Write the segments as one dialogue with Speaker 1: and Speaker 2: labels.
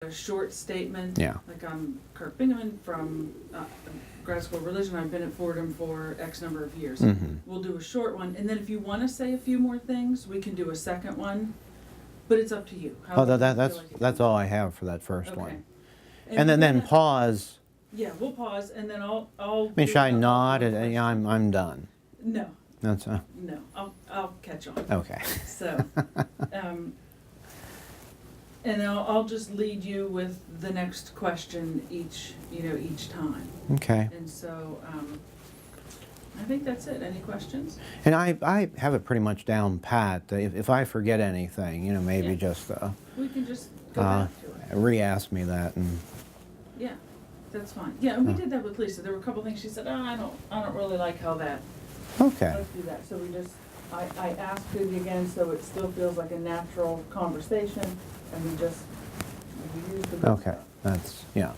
Speaker 1: a short statement.
Speaker 2: Yeah.
Speaker 1: Like I'm Kirk Bingaman from Grad School of Religion. I've been at Fordham for X number of years.
Speaker 2: Mm-hmm.
Speaker 1: We'll do a short one, and then if you want to say a few more things, we can do a second one. But it's up to you.
Speaker 2: Oh, that's all I have for that first
Speaker 1: Okay.
Speaker 2: one. And then pause.
Speaker 1: Yeah, we'll pause, and then I'll.
Speaker 2: I mean, should I nod? Yeah, I'm done.
Speaker 1: No.
Speaker 2: That's
Speaker 1: No, I'll catch on.
Speaker 2: okay.
Speaker 1: So, and I'll just lead you with the next question each time.
Speaker 2: Okay.
Speaker 1: And so, I think that's it. Any questions?
Speaker 2: And I have it pretty much down pat. If I forget anything, maybe
Speaker 1: Yeah.
Speaker 2: just
Speaker 1: We can just go back to it.
Speaker 2: re-ask me that. And
Speaker 1: Yeah, that's fine. Yeah, and we did that with Lisa. There were a couple things she said, I don't really like how that.
Speaker 2: okay.
Speaker 1: Let's do that. So I asked it again, so it still feels like a natural conversation, and we use the good
Speaker 2: Okay.
Speaker 1: stuff.
Speaker 2: That's yeah.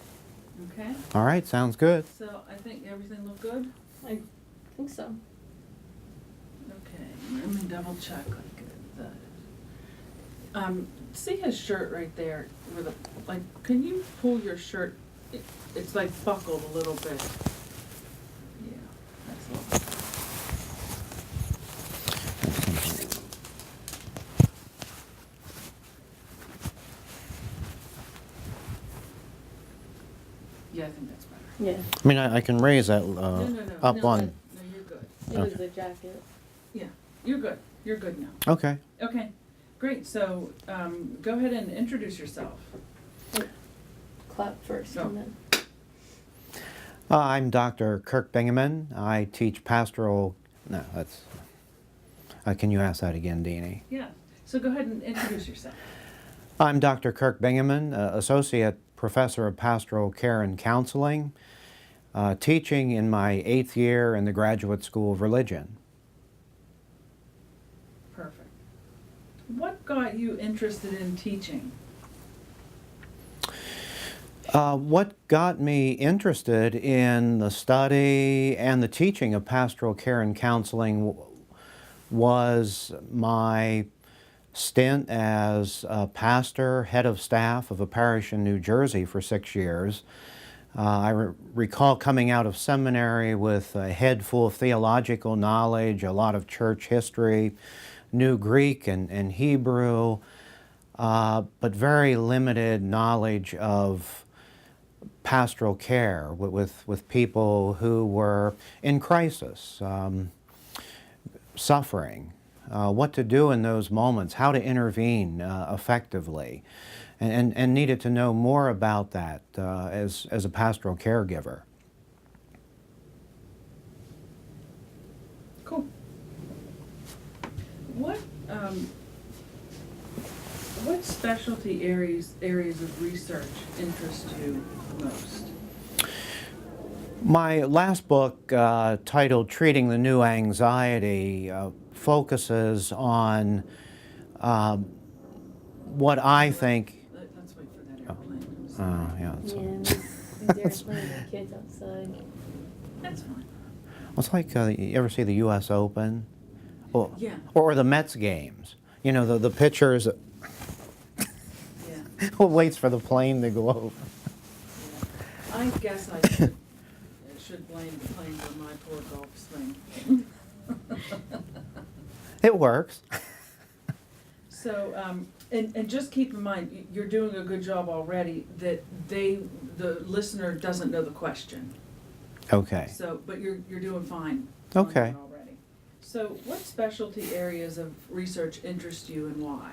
Speaker 1: Okay,
Speaker 2: All right. Sounds good.
Speaker 1: so I think everything looked good?
Speaker 3: I think so.
Speaker 1: Okay, let me double check. See his shirt right there, can you pull your shirt, it's like buckled a little bit. Yeah, that's a little. Yeah, I think that's better.
Speaker 3: Yeah.
Speaker 2: I mean, I can raise that
Speaker 1: No,
Speaker 2: up
Speaker 1: no,
Speaker 2: on.
Speaker 1: No, you're good.
Speaker 3: It was
Speaker 2: Okay.
Speaker 3: the jacket.
Speaker 1: Yeah, you're good. You're good now.
Speaker 2: Okay.
Speaker 1: Okay, great. So, go ahead and introduce yourself.
Speaker 3: Clap first
Speaker 1: Oh.
Speaker 3: and then.
Speaker 2: I'm Dr. Kirk Bingaman. I teach pastoral. No, that's. Can you ask that again, Deanie?
Speaker 1: Yeah. So go ahead and introduce yourself.
Speaker 2: I'm Dr. Kirk Bingaman, Associate Professor of Pastoral Care and Counseling, teaching in my 8th year in the Graduate School of Religion.
Speaker 1: Perfect. What got you interested in teaching?
Speaker 2: What got me interested in the study and the teaching of pastoral care and counseling was my stint as a pastor, head of staff of a parish in New Jersey for 6 years. I recall coming out of seminary with a head full of theological knowledge, a lot of church history, knew Greek and Hebrew, but very limited knowledge of pastoral care with people who were in crisis, suffering, what to do in those moments, how to intervene effectively, and needed to know more about that as a pastoral caregiver.
Speaker 1: Cool. What specialty areas of research interest you most?
Speaker 2: My last book, titled Treating the New Anxiety, focuses on what I think.
Speaker 1: Let's wait for that airplane.
Speaker 2: Yeah,
Speaker 3: There's playing the kids outside.
Speaker 1: That's fine.
Speaker 2: it's like you ever see the U.S. Open,
Speaker 1: Yeah.
Speaker 2: or the Mets games. The pitchers
Speaker 1: Yeah.
Speaker 2: waits for the plane to go over.
Speaker 1: Yeah. I guess I should blame the plane for my poor golf swing.
Speaker 2: It works.
Speaker 1: So, and just keep in mind, you're doing a good job already, that the listener doesn't know the question.
Speaker 2: Okay.
Speaker 1: So, but you're doing fine. on
Speaker 2: Okay.
Speaker 1: that already. So what specialty areas of research interest you and why?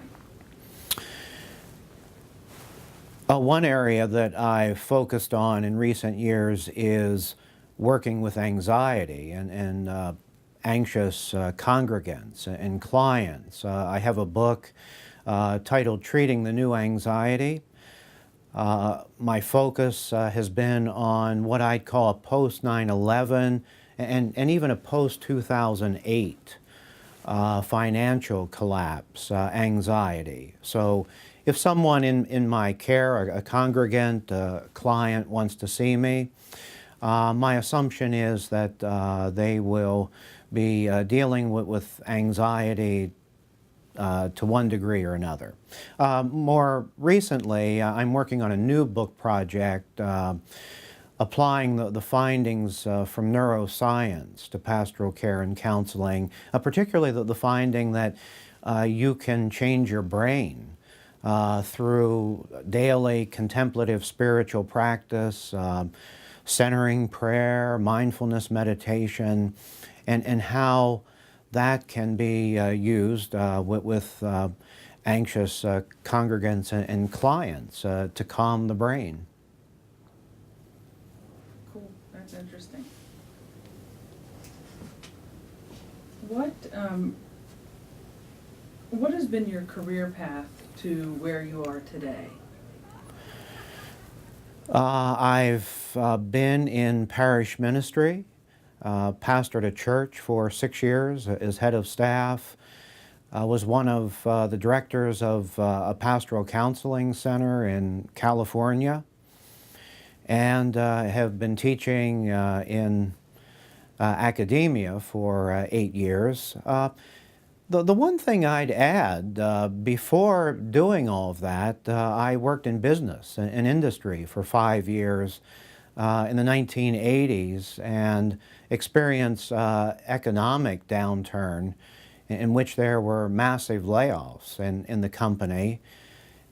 Speaker 2: One area that I've focused on in recent years is working with anxiety and anxious congregants and clients. I have a book titled Treating the New Anxiety. My focus has been on what I'd call a post 9/11 and even a post 2008 financial collapse anxiety. So if someone in my care, a congregant, a client wants to see me, my assumption is that they will be dealing with anxiety to one degree or another. More recently, I'm working on a new book project applying the findings from neuroscience to pastoral care and counseling, particularly the finding that you can change your brain through daily contemplative spiritual practice, centering prayer, mindfulness meditation, and how that can be used with anxious congregants and clients to calm the brain.
Speaker 1: Cool, that's interesting. What has been your career path to where you are today?
Speaker 2: I've been in parish ministry, pastored a church for 6 years as head of staff, was one of the directors of a pastoral counseling center in California, and have been teaching in academia for 8 years. The one thing I'd add, before doing all of that, I worked in business and industry for 5 years in the 1980s and experienced economic downturn in which there were massive layoffs in the company.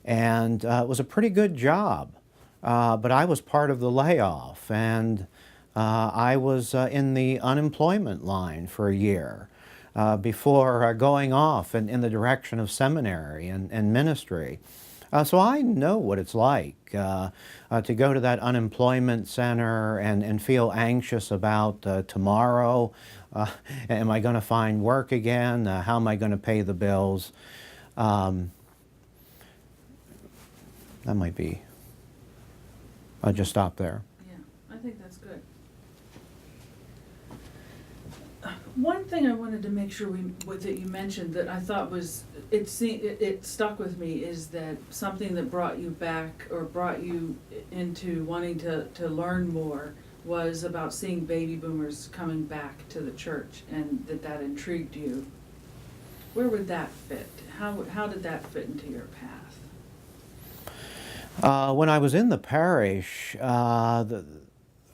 Speaker 2: And it was a pretty good job, but I was part of the layoff, and I was in the unemployment line for a year. Before going off in the direction of seminary and ministry. So I know what it's like to go to that unemployment center and feel anxious about tomorrow. Am I going to find work again? How am I going to pay the bills? That might be. I'll just stop there.
Speaker 1: Yeah, I think that's good. One thing I wanted to make sure that you mentioned that I thought was, it stuck with me, is that something that brought you back or brought you into wanting to learn more was about seeing baby boomers coming back to the church, and that intrigued you. Where would that fit? How did that fit into your path?
Speaker 2: When I was in the parish, I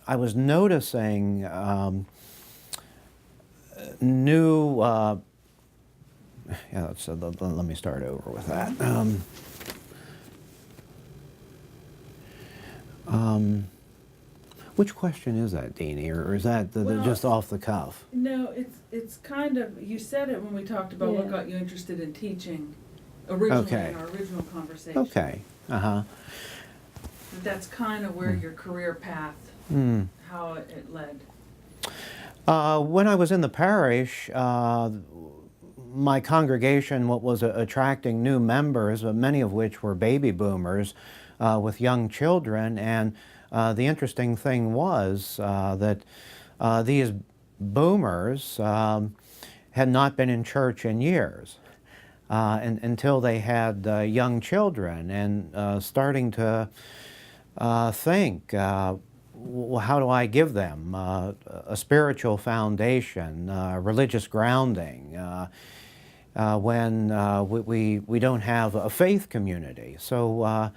Speaker 2: was noticing new, yeah, let me start over with that. Which question is that, Deanie, or is that
Speaker 1: Well,
Speaker 2: just off the cuff?
Speaker 1: No, it's kind of, you said it when we talked about what
Speaker 3: Yeah.
Speaker 1: got you interested in teaching originally
Speaker 2: Okay.
Speaker 1: in our original conversation.
Speaker 2: Okay, uh-huh.
Speaker 1: That's kind of where your career path, how it led.
Speaker 2: When I was in the parish, my congregation was attracting new members, many of which were baby boomers with young children, and the interesting thing was that these boomers had not been in church in years until they had young children, and starting to think, well, how do I give them a spiritual foundation, religious grounding, when we don't have a faith community? So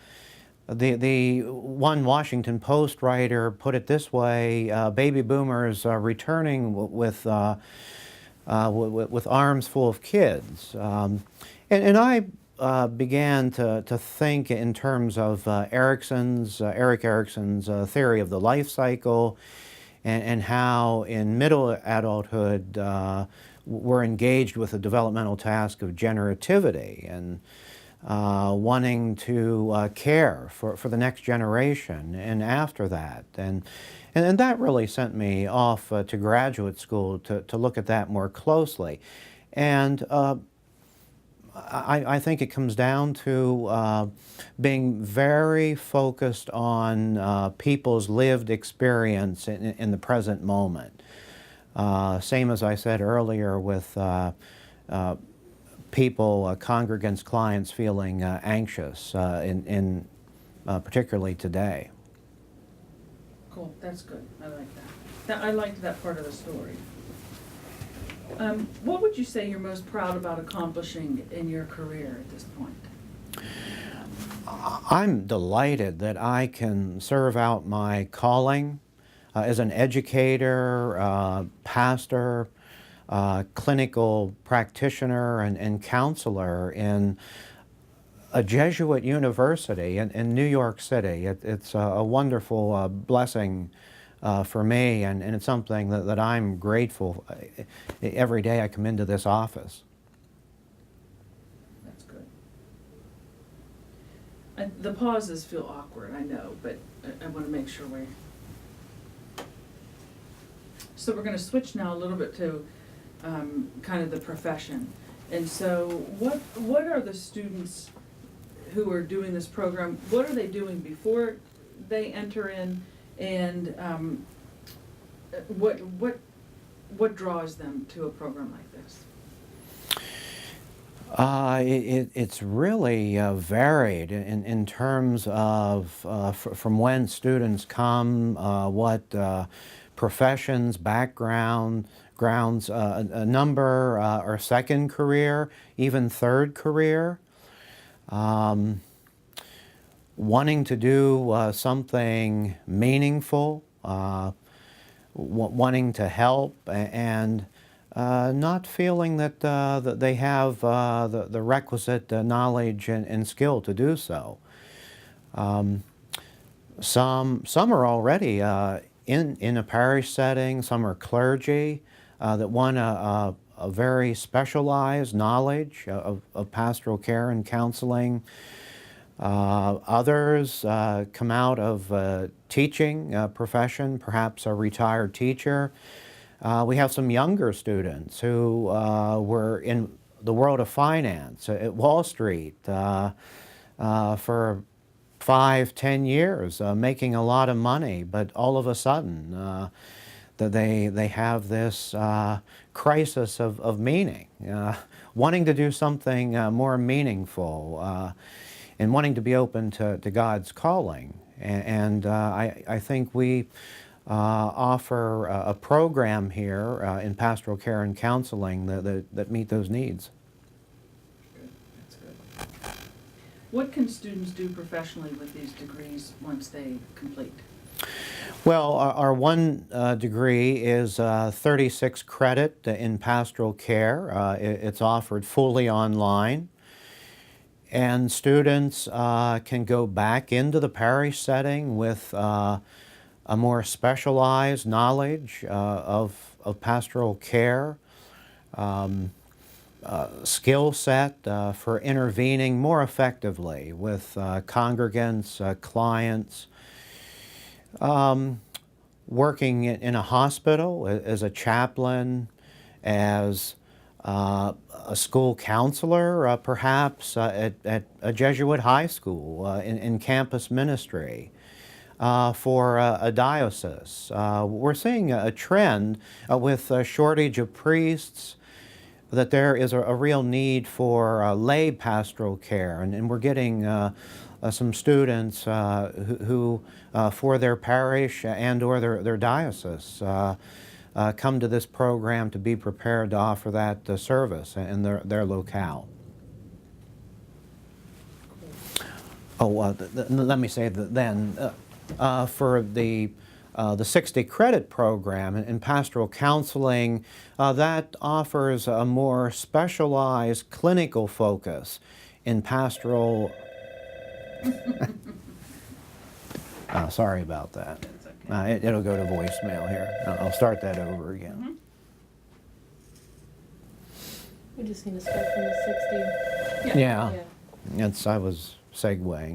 Speaker 2: the one Washington Post writer put it this way: baby boomers are returning with arms full of kids, and I began to think in terms of Erik Erikson's theory of the life cycle, and how in middle adulthood we're engaged with the developmental task of generativity and wanting to care for the next generation and after that. And that really sent me off to graduate school to look at that more closely. And I think it comes down to being very focused on people's lived experience in the present moment. Same as I said earlier with people, congregants, clients feeling anxious, particularly today.
Speaker 1: Cool, that's good. I like that. I liked that part of the story. What would you say you're most proud about accomplishing in your career at this point?
Speaker 2: I'm delighted that I can serve out my calling as an educator, pastor, clinical practitioner, and counselor in a Jesuit university in New York City. It's a wonderful blessing for me, and it's something that I'm grateful every day I come into this office.
Speaker 1: That's good. The pauses feel awkward, I know, but I want to make sure we. So we're going to switch now a little bit to kind of the profession. And so what are the students who are doing this program, what are they doing before they enter in, and what draws them to a program like this?
Speaker 2: It's really varied in terms of from when students come, what professions, backgrounds, a number are second career, even third career. Wanting to do something meaningful, wanting to help, and not feeling that they have the requisite knowledge and skill to do so. Some are already in a parish setting, some are clergy that want a very specialized knowledge of pastoral care and counseling. Others come out of teaching profession, perhaps a retired teacher. We have some younger students who were in the world of finance at Wall Street for 5-10 years, making a lot of money, but all of a sudden that they have this crisis of meaning, wanting to do something more meaningful, and wanting to be open to God's calling. And I think we offer a program here in pastoral care and counseling that meet those needs.
Speaker 1: Good. That's good. What can students do professionally with these degrees once they complete?
Speaker 2: Well, our one degree is 36 credit in pastoral care. It's offered fully online. And students can go back into the parish setting with a more specialized knowledge of pastoral care, skill set for intervening more effectively with congregants, clients, working in a hospital as a chaplain, as a school counselor, perhaps at a Jesuit high school in campus ministry for a diocese. We're seeing a trend with a shortage of priests that there is a real need for lay pastoral care, and we're getting some students who for their parish and or their diocese come to this program to be prepared to offer that service in their locale. Oh, let me say that then, for the 60 credit program in pastoral counseling, that offers a more specialized clinical focus in pastoral. Sorry about that.
Speaker 1: That's okay.
Speaker 2: It'll go to voicemail here. I'll start that over again.
Speaker 1: Mm-hmm.
Speaker 3: We just need to start from the 60.
Speaker 2: Yeah, I was segueing.